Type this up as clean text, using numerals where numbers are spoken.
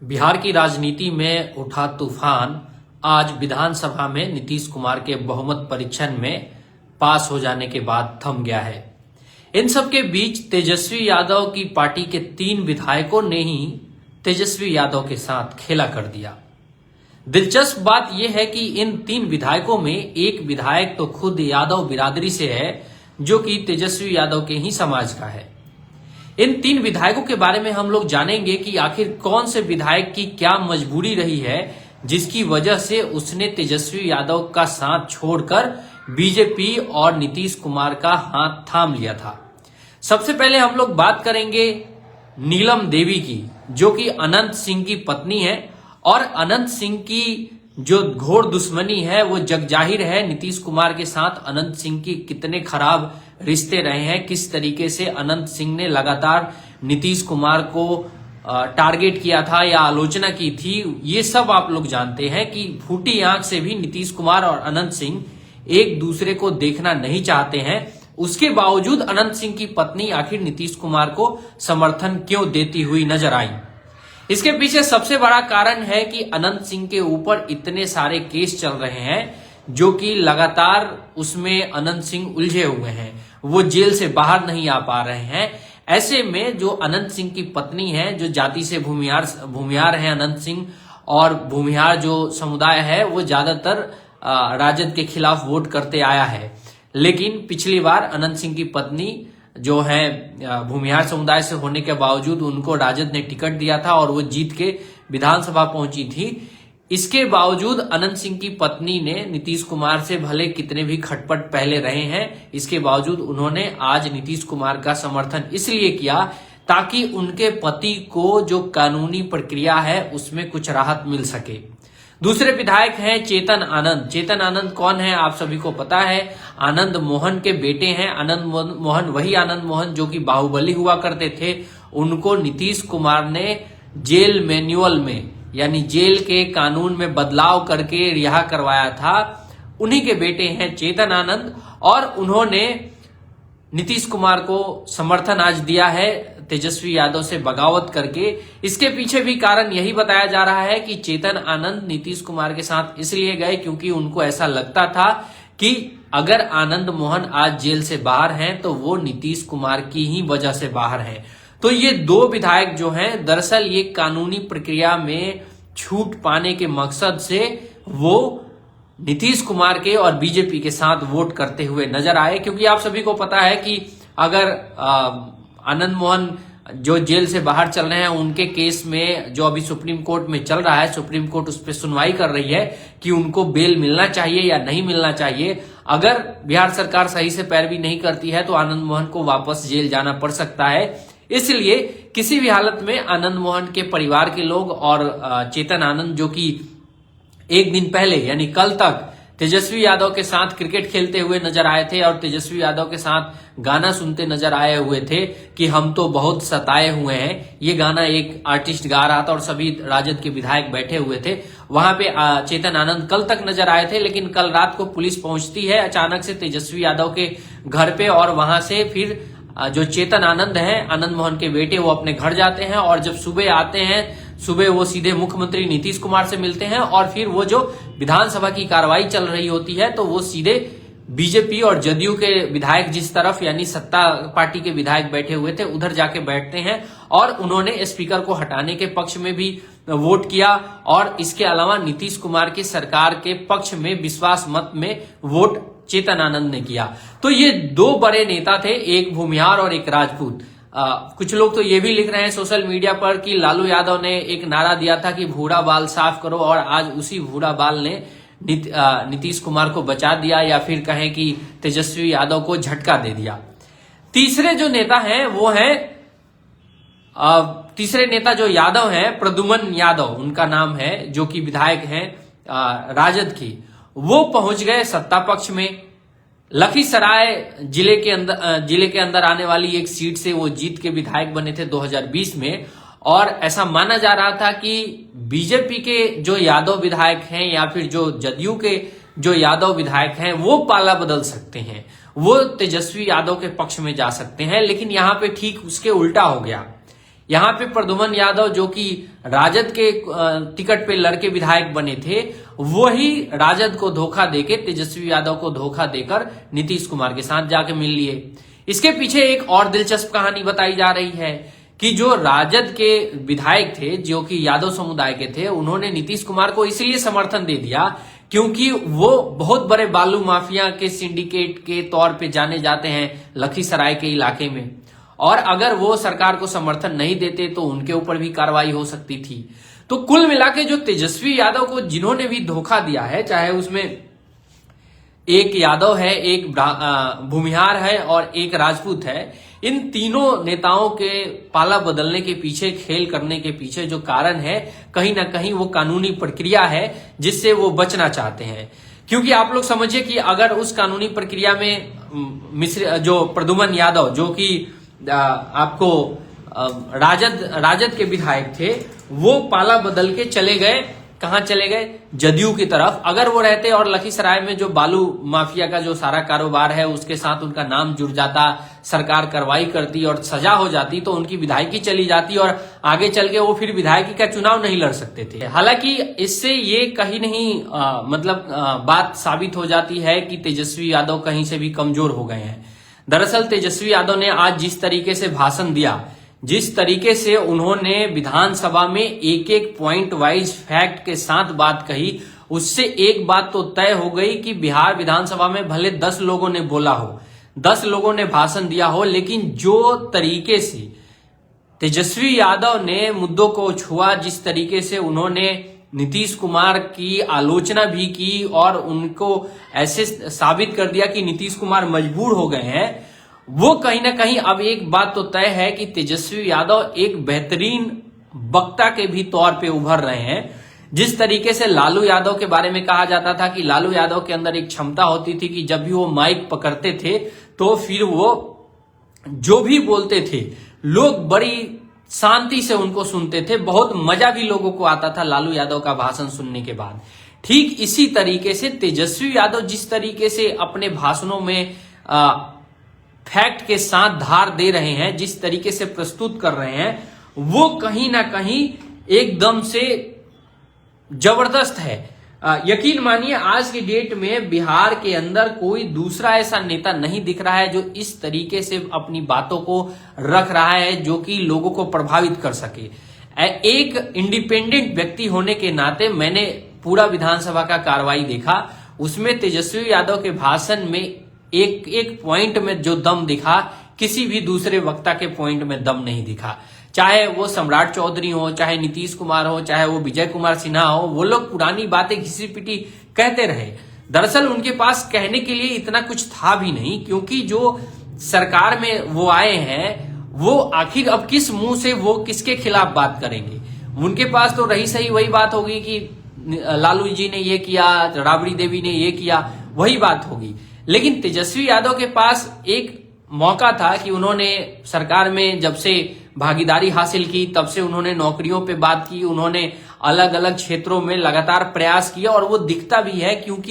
बिहार की राजनीति में उठा तूफान आज विधानसभा में नीतीश कुमार के बहुमत परीक्षण में पास हो जाने के बाद थम गया है। इन सब के बीच तेजस्वी यादव की पार्टी के 3 विधायकों ने ही तेजस्वी यादव के साथ खेला कर दिया। दिलचस्प बात यह है कि इन 3 विधायकों में एक विधायक तो खुद यादव बिरादरी से है, जो कि तेजस्वी यादव के ही समाज का है। इन 3 विधायकों के बारे में हम लोग जानेंगे कि आखिर कौन से विधायक की क्या मजबूरी रही है जिसकी वजह से उसने तेजस्वी यादव का साथ छोड़कर बीजेपी और नीतीश कुमार का हाथ थाम लिया था। सबसे पहले हम लोग बात करेंगे नीलम देवी की, जो कि अनंत सिंह की पत्नी है और अनंत सिंह की जो घोर दुश्मनी है वो जगजाहिर है। नीतीश कुमार के साथ अनंत सिंह की कितने खराब रिश्ते रहे हैं, किस तरीके से अनंत सिंह ने लगातार नीतीश कुमार को टारगेट किया था या आलोचना की थी, ये सब आप लोग जानते हैं कि फूटी आंख से भी नीतीश कुमार और अनंत सिंह एक दूसरे को देखना नहीं चाहते हैं। उसके बावजूद अनंत सिंह की पत्नी आखिर नीतीश कुमार को समर्थन क्यों देती हुई नजर आई? इसके पीछे सबसे बड़ा कारण है कि अनंत सिंह के ऊपर इतने सारे केस चल रहे हैं, जो कि लगातार उसमें अनंत सिंह उलझे हुए हैं, वो जेल से बाहर नहीं आ पा रहे हैं। ऐसे में जो अनंत सिंह की पत्नी है, जो जाति से भूमिहार है अनंत सिंह, और भूमिहार जो समुदाय है वो ज्यादातर राजद के खिलाफ वोट करते आया है। लेकिन पिछली बार अनंत सिंह की पत्नी जो है भूमिहार समुदाय से होने के बावजूद उनको राजद ने टिकट दिया था और वो जीत के विधानसभा पहुंची थी। इसके बावजूद अनंत सिंह की पत्नी ने नीतीश कुमार से भले कितने भी खटपट पहले रहे हैं, इसके बावजूद उन्होंने आज नीतीश कुमार का समर्थन इसलिए किया ताकि उनके पति को जो कानूनी प्रक्रिया है उसमें कुछ राहत मिल सके। दूसरे विधायक हैं चेतन आनंद। चेतन आनंद कौन है आप सभी को पता है, आनंद मोहन के बेटे हैं। आनंद मोहन वही आनंद मोहन जो कि बाहुबली हुआ करते थे, उनको नीतीश कुमार ने जेल मैनुअल में यानी जेल के कानून में बदलाव करके रिहा करवाया था। उन्हीं के बेटे हैं चेतन आनंद, और उन्होंने नीतीश कुमार को समर्थन आज दिया है तेजस्वी यादव से बगावत करके। इसके पीछे भी कारण यही बताया जा रहा है कि चेतन आनंद नीतीश कुमार के साथ इसलिए गए क्योंकि उनको ऐसा लगता था कि अगर आनंद मोहन आज जेल से बाहर हैं तो वो नीतीश कुमार की ही वजह से बाहर हैं। तो ये 2 विधायक जो हैं, दरअसल ये कानूनी प्रक्रिया में छूट पाने के मकसद से वो नीतीश कुमार के और बीजेपी के साथ वोट करते हुए नजर आए। क्योंकि आप सभी को पता है कि अगर आनंद मोहन जो जेल से बाहर चल रहे हैं, उनके केस में जो अभी सुप्रीम कोर्ट में चल रहा है, सुप्रीम कोर्ट उस पर सुनवाई कर रही है कि उनको बेल मिलना चाहिए या नहीं मिलना चाहिए। अगर बिहार सरकार सही से पैरवी नहीं करती है तो आनंद मोहन को वापस जेल जाना पड़ सकता है। इसलिए किसी भी हालत में आनंद मोहन के परिवार के लोग और चेतन आनंद, जो कि एक दिन पहले यानी कल तक तेजस्वी यादव के साथ क्रिकेट खेलते हुए नजर आए थे और तेजस्वी यादव के साथ गाना सुनते नजर आए हुए थे कि हम तो बहुत सताए हुए हैं, ये गाना एक आर्टिस्ट गा रहा था और सभी राजद के विधायक बैठे हुए थे। वहां पे चेतन आनंद कल तक नजर आए थे, लेकिन कल रात को पुलिस पहुंचती है अचानक से तेजस्वी यादव के घर पे, और वहां से फिर जो चेतन आनंद हैं, आनंद मोहन के बेटे, वो अपने घर जाते हैं और जब सुबह आते हैं, सुबह वो सीधे मुख्यमंत्री नीतीश कुमार से मिलते हैं और फिर वो जो विधानसभा की कार्रवाई चल रही होती है तो वो सीधे बीजेपी और जदयू के विधायक जिस तरफ यानी सत्ता पार्टी के विधायक बैठे हुए थे उधर जाके बैठते हैं और उन्होंने स्पीकर को हटाने के पक्ष में भी वोट किया और इसके अलावा नीतीश कुमार की सरकार के पक्ष में विश्वास मत में वोट चेतन आनंद ने किया। तो ये 2 बड़े नेता थे, एक भूमिहार और एक राजपूत। कुछ लोग तो ये भी लिख रहे हैं सोशल मीडिया पर कि लालू यादव ने एक नारा दिया था कि भूरा बाल साफ करो, और आज उसी भूरा बाल ने नीतीश कुमार को बचा दिया, या फिर कहें कि तेजस्वी यादव को झटका दे दिया। तीसरे जो नेता हैं वो हैं तीसरे नेता जो यादव हैं, प्रद्युम्न यादव उनका नाम है, जो कि विधायक हैं राजद की। वो पहुंच गए सत्ता पक्ष में। लखीसराय जिले के अंदर आने वाली एक सीट से वो जीत के विधायक बने थे 2020 में, और ऐसा माना जा रहा था कि बीजेपी के जो यादव विधायक हैं या फिर जो जदयू के जो यादव विधायक हैं वो पाला बदल सकते हैं, वो तेजस्वी यादव के पक्ष में जा सकते हैं। लेकिन यहाँ पे ठीक उसके उल्टा हो गया। यहाँ पे प्रद्युम्न यादव जो कि राजद के टिकट पे लड़के विधायक बने थे, वही राजद को धोखा देके, तेजस्वी यादव को धोखा देकर नीतीश कुमार के साथ जाके मिल लिए। इसके पीछे एक और दिलचस्प कहानी बताई जा रही है कि जो राजद के विधायक थे, जो कि यादव समुदाय के थे, उन्होंने नीतीश कुमार को इसलिए समर्थन दे दिया क्योंकि वो बहुत बड़े बालू माफिया के सिंडिकेट के तौर पे जाने जाते हैं लखीसराय के इलाके में, और अगर वो सरकार को समर्थन नहीं देते तो उनके ऊपर भी कार्रवाई हो सकती थी। तो कुल मिला के जो तेजस्वी यादव को जिन्होंने भी धोखा दिया है, चाहे उसमें एक यादव है, एक भूमिहार है और एक राजपूत है, इन तीनों नेताओं के पाला बदलने के पीछे, खेल करने के पीछे जो कारण है, कहीं ना कहीं वो कानूनी प्रक्रिया है जिससे वो बचना चाहते हैं। क्योंकि आप लोग समझिए कि अगर उस कानूनी प्रक्रिया में जो प्रद्युम्न यादव, जो कि आपको राजद के विधायक थे, वो पाला बदल के चले गए, कहां चले गए? जदयू की तरफ। अगर वो रहते और लखीसराय में जो बालू माफिया का जो सारा कारोबार है उसके साथ उनका नाम जुड़ जाता, सरकार कार्रवाई करती और सजा हो जाती, तो उनकी विधायकी चली जाती और आगे चल के वो फिर विधायकी का चुनाव नहीं लड़ सकते थे। हालांकि इससे ये कहीं नहीं बात साबित हो जाती है कि तेजस्वी यादव कहीं से भी कमजोर हो गए हैं। दरअसल तेजस्वी यादव ने आज जिस तरीके से भाषण दिया, जिस तरीके से उन्होंने विधानसभा में एक एक पॉइंट वाइज फैक्ट के साथ बात कही, उससे एक बात तो तय हो गई कि बिहार विधानसभा में भले 10 लोगों ने बोला हो, 10 लोगों ने भाषण दिया हो, लेकिन जो तरीके से तेजस्वी यादव ने मुद्दों को छुआ, जिस तरीके से उन्होंने नीतीश कुमार की आलोचना भी की और उनको ऐसे साबित कर दिया कि नीतीश कुमार मजबूर हो गए हैं, वो कहीं ना कहीं अब एक बात तो तय है कि तेजस्वी यादव एक बेहतरीन वक्ता के भी तौर पे उभर रहे हैं। जिस तरीके से लालू यादव के बारे में कहा जाता था कि लालू यादव के अंदर एक क्षमता होती थी कि जब भी वो माइक पकड़ते थे तो फिर वो जो भी बोलते थे लोग बड़ी शांति से उनको सुनते थे, बहुत मजा भी लोगों को आता था लालू यादव का भाषण सुनने के बाद। ठीक इसी तरीके से तेजस्वी यादव जिस तरीके से अपने भाषणों में फैक्ट के साथ धार दे रहे हैं, जिस तरीके से प्रस्तुत कर रहे हैं, वो कहीं ना कहीं एकदम से जबरदस्त है। यकीन मानिए आज की डेट में बिहार के अंदर कोई दूसरा ऐसा नेता नहीं दिख रहा है जो इस तरीके से अपनी बातों को रख रहा है, जो कि लोगों को प्रभावित कर सके। एक इंडिपेंडेंट व्यक्ति होने के नाते मैंने पूरा विधानसभा का कार्रवाई देखा, उसमें तेजस्वी यादव के भाषण में एक एक पॉइंट में जो दम दिखा, किसी भी दूसरे वक्ता के पॉइंट में दम नहीं दिखा। चाहे वो सम्राट चौधरी हो, चाहे नीतीश कुमार हो, चाहे वो विजय कुमार सिन्हा हो, वो लोग पुरानी बातें घिसी पिटी कहते रहे। दरअसल उनके पास कहने के लिए इतना कुछ था भी नहीं, क्योंकि जो सरकार में वो आए हैं, वो आखिर अब किस मुंह से वो किसके खिलाफ बात करेंगे। उनके पास तो रही सही वही बात होगी कि लालू जी ने ये किया, राबड़ी देवी ने ये किया, वही बात होगी। लेकिन तेजस्वी यादव के पास एक मौका था कि उन्होंने सरकार में जब से भागीदारी हासिल की, तब से उन्होंने नौकरियों पे बात की, उन्होंने अलग अलग क्षेत्रों में लगातार प्रयास किया और वो दिखता भी है, क्योंकि